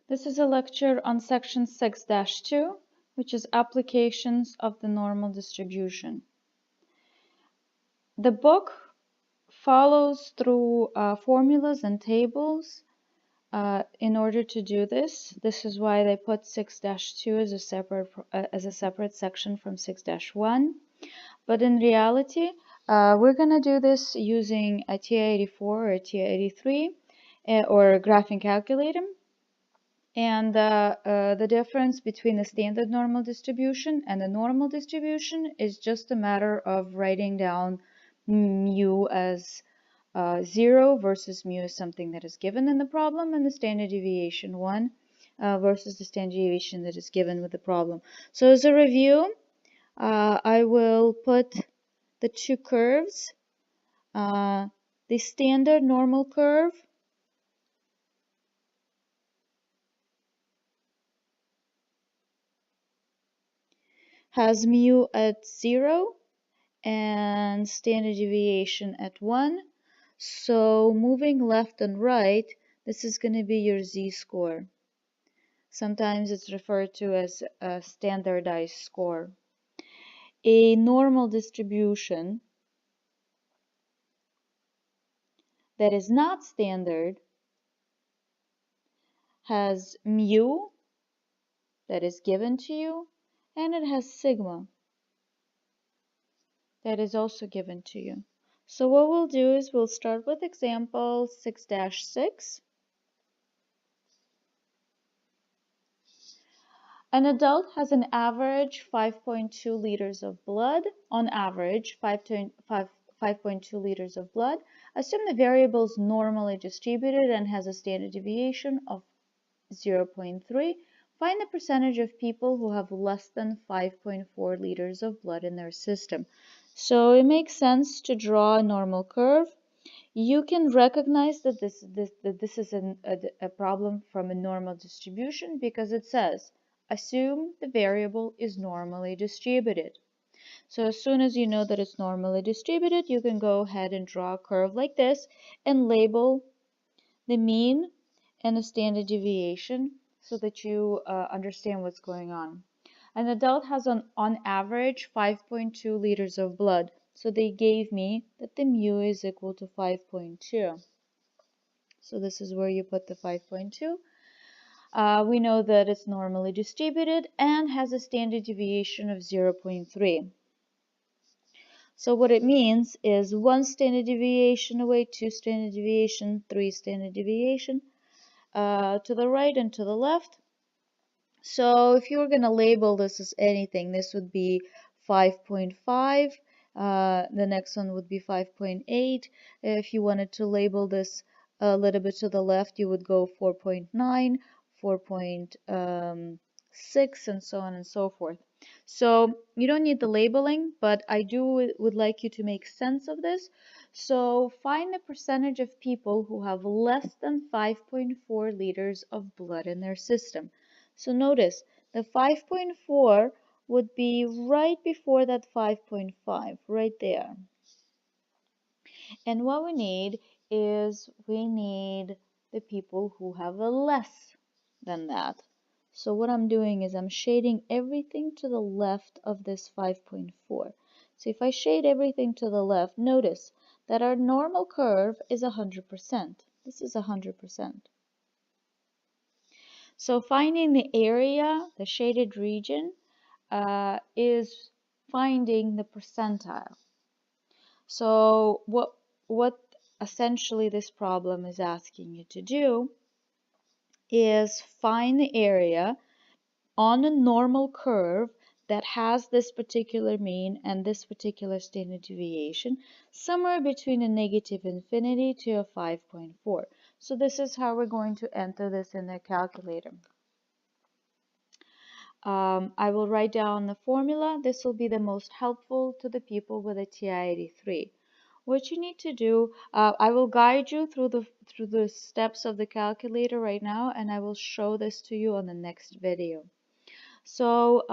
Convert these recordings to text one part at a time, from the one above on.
This is a lecture on section 6-2, which is applications of the normal distribution. The book follows through formulas and tables in order to do this. This is why they put 6-2 as a separate section from 6-1. But in reality, we're going to do this using a TI-84 or a TI-83 or a graphing calculator. And the difference between the standard normal distribution and the normal distribution is just a matter of writing down mu as 0 versus mu as something that is given in the problem, and the standard deviation 1 versus the standard deviation that is given with the problem. So as a review, I will put the two curves. The standard normal curve has mu at 0 and standard deviation at 1. So moving left and right, this is going to be your z-score. Sometimes it's referred to as a standardized score. A normal distribution that is not standard has mu that is given to you, and it has sigma that is also given to you. So what we'll do is we'll start with example 6-6. An adult has an average 5.2 liters of blood, on average 5.2 liters of blood. Assume the variable is normally distributed and has a standard deviation of 0.3. Find the percentage of people who have less than 5.4 liters of blood in their system. So it makes sense to draw a normal curve. You can recognize that this is a problem from a normal distribution because it says, assume the variable is normally distributed. So as soon as you know that it's normally distributed, you can go ahead and draw a curve like this and label the mean and the standard deviation so that you understand what's going on. An adult has on average 5.2 liters of blood. So they gave me that the mu is equal to 5.2. So this is where you put the 5.2. We know that it's normally distributed and has a standard deviation of 0.3. So what it means is 1 standard deviation away, 2 standard deviation, 3 standard deviation to the right and to the left. So if you were going to label this as anything, this would be 5.5. The next one would be 5.8. If you wanted to label this a little bit to the left, you would go 4.9, 4.6, and so on and so forth. So you don't need the labeling, but I would like you to make sense of this. So find the percentage of people who have less than 5.4 liters of blood in their system. So notice the 5.4 would be right before that 5.5, right there. And what we need is we need the people who have a less than that. So what I'm doing is I'm shading everything to the left of this 5.4. So if I shade everything to the left, notice that our normal curve is 100%. This is 100%. So finding the area, the shaded region, is finding the percentile. So what essentially this problem is asking you to do is find the area on a normal curve that has this particular mean and this particular standard deviation, somewhere between a negative infinity to a 5.4. So this is how we're going to enter this in the calculator. I will write down the formula. This will be the most helpful to the people with a TI-83. What you need to do, I will guide you through the steps of the calculator right now, and I will show this to you on the next video. So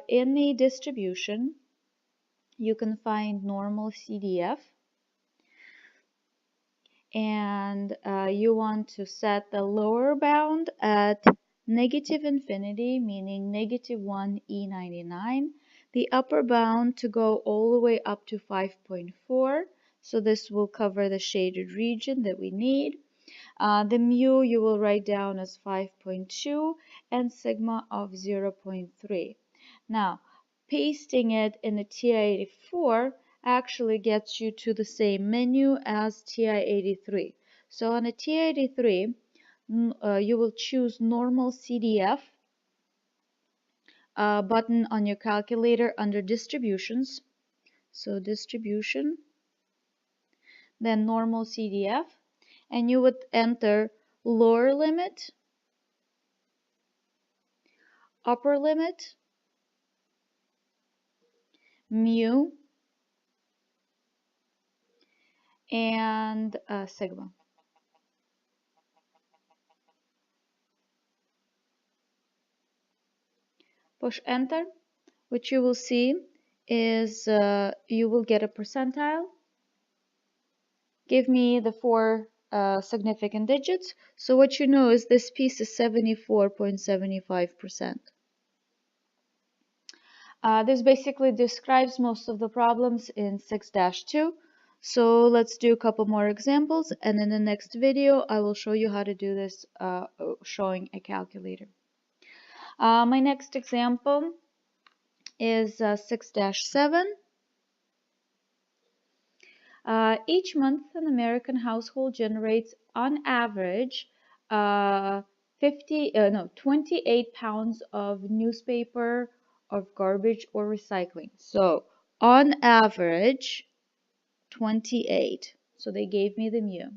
in the distribution, you can find normal CDF, and you want to set the lower bound at negative infinity, meaning negative 1 E99. The upper bound to go all the way up to 5.4. So this will cover the shaded region that we need. The mu you will write down as 5.2 and sigma of 0.3. Now, pasting it in a TI-84 actually gets you to the same menu as TI-83. So on a TI-83, you will choose normal CDF button on your calculator under distributions. So distribution, then normal CDF, and you would enter lower limit, upper limit, mu, and sigma. Push enter. What you will see is you will get a percentile. Give me the four significant digits. So what you know is this piece is 74.75%. This basically describes most of the problems in 6-2. So let's do a couple more examples, and in the next video I will show you how to do this showing a calculator. My next example is 6-7. Each month an American household generates on average 28 pounds of newspaper, of garbage or recycling. So on average 28. So they gave me the mu.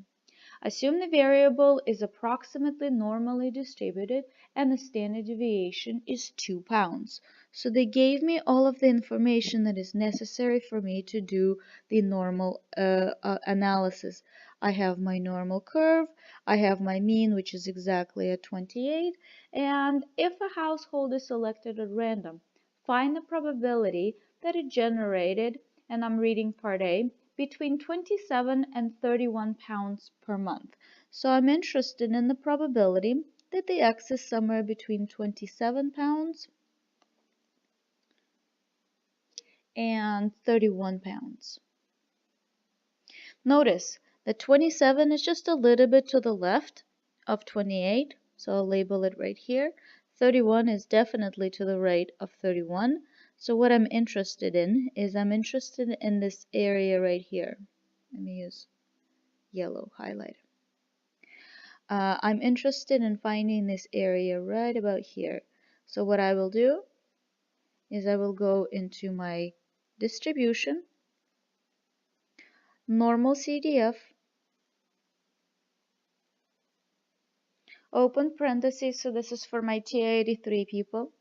Assume the variable is approximately normally distributed and the standard deviation is 2 pounds. So they gave me all of the information that is necessary for me to do the normal analysis. I have my normal curve, I have my mean, which is exactly at 28, and if a household is selected at random, find the probability that it generated, and I'm reading part A, between 27 and 31 pounds per month. So I'm interested in the probability that the X is somewhere between 27 pounds and 31 pounds. Notice that 27 is just a little bit to the left of 28, so I'll label it right here. 31 is definitely to the right of 31. So what I'm interested in is I'm interested in this area right here. Let me use yellow highlighter. I'm interested in finding this area right about here. So what I will do is I will go into my distribution, normal CDF, open parentheses, so this is for my TI-83 people,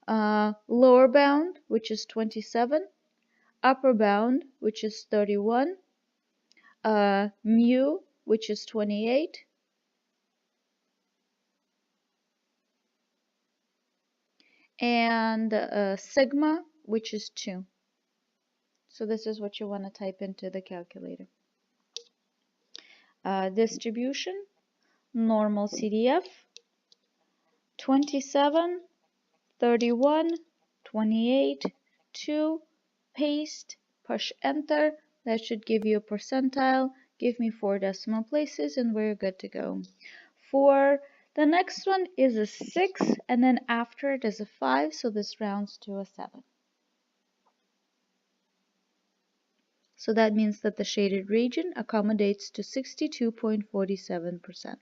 lower bound, which is 27, upper bound, which is 31, mu, which is 28, and sigma, which is 2. So this is what you want to type into the calculator. Distribution, normal CDF, 27, 31, 28, 2, paste, push enter. That should give you a percentile. Give me 4 decimal places and we're good to go. For the next one is a 6 and then after it is a 5, so this rounds to a 7. So that means that the shaded region accommodates to 62.47%.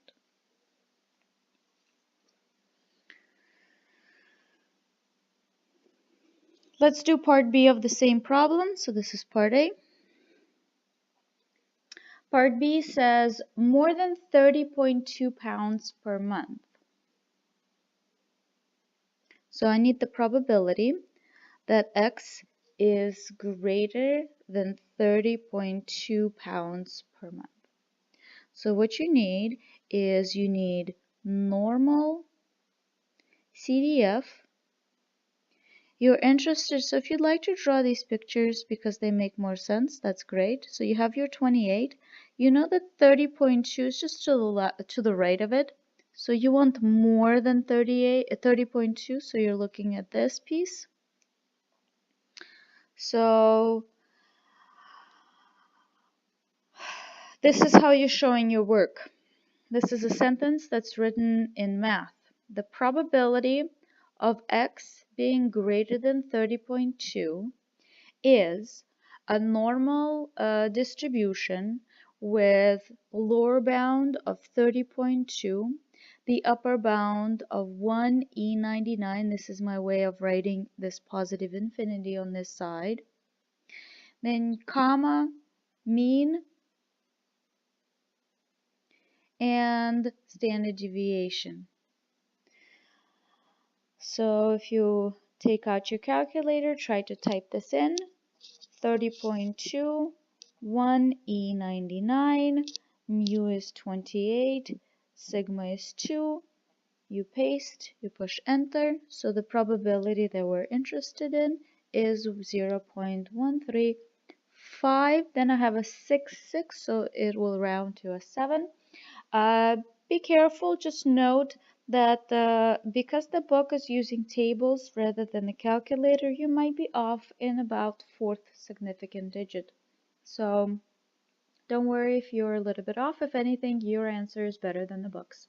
Let's do part B of the same problem. So this is part A. Part B says more than 30.2 pounds per month. So I need the probability that X is greater than 30.2 pounds per month. So what you need is you need normal CDF. You're interested, so if you'd like to draw these pictures because they make more sense, that's great. So you have your 28. You know that 30.2 is just to the right of it. So you want more than 30.2, so you're looking at this piece. So this is how you're showing your work. This is a sentence that's written in math. The probability of x being greater than 30.2 is a normal distribution with lower bound of 30.2, the upper bound of 1e99. This is my way of writing this positive infinity on this side. Then comma, mean, and standard deviation. So if you take out your calculator, try to type this in. 30.2, 1e99, mu is 28, sigma is 2. You paste, you push enter. So the probability that we're interested in is 0.135. Then I have a 6, so it will round to a 7. Be careful, just note that because the book is using tables rather than the calculator, you might be off in about fourth significant digit. So don't worry if you're a little bit off. If anything, your answer is better than the book's.